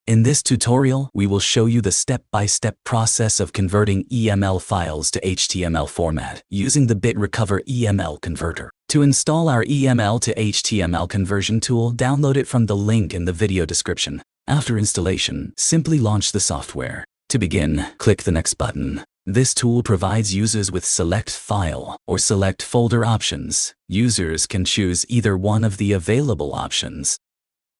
In this tutorial, we will show you the step-by-step process of converting EML files to HTML format using the BitRecover EML converter. To install our EML to HTML conversion tool, download it from the link in the video description. After installation, simply launch the software. To begin, click the Next button. This tool provides users with Select File or Select Folder options. Users can choose either one of the available options.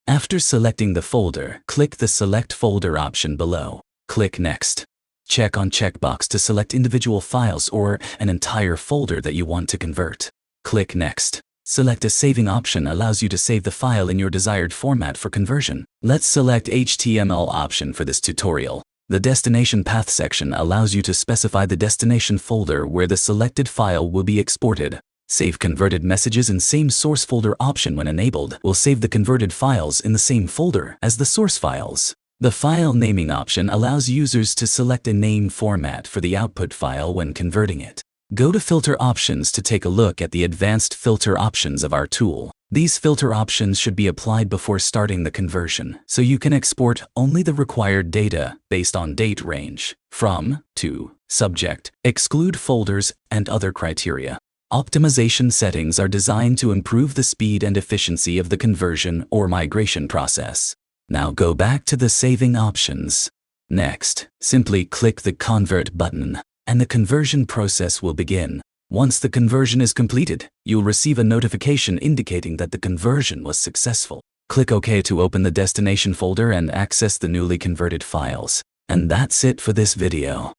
After selecting the folder, click the Select Folder option below. Click Next. Check on checkbox to select individual files or an entire folder that you want to convert. Click Next. Select a saving option allows you to save the file in your desired format for conversion. Let's select HTML option for this tutorial. The Destination Path section allows you to specify the destination folder where the selected file will be exported. Save converted messages in same source folder option when enabled will save the converted files in the same folder as the source files. The file naming option allows users to select a name format for the output file when converting it. Go to Filter Options to take a look at the advanced filter options of our tool. These filter options should be applied before starting the conversion, so you can export only the required data based on date range, from, to, subject, exclude folders, and other criteria. Optimization settings are designed to improve the speed and efficiency of the conversion or migration process. Now go back to the saving options. Next, simply click the Convert button, and the conversion process will begin. Once the conversion is completed, you'll receive a notification indicating that the conversion was successful. Click OK to open the destination folder and access the newly converted files. And that's it for this video.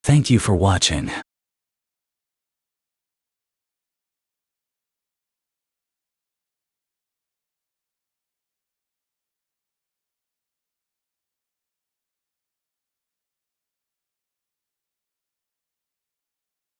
Thank you for watching.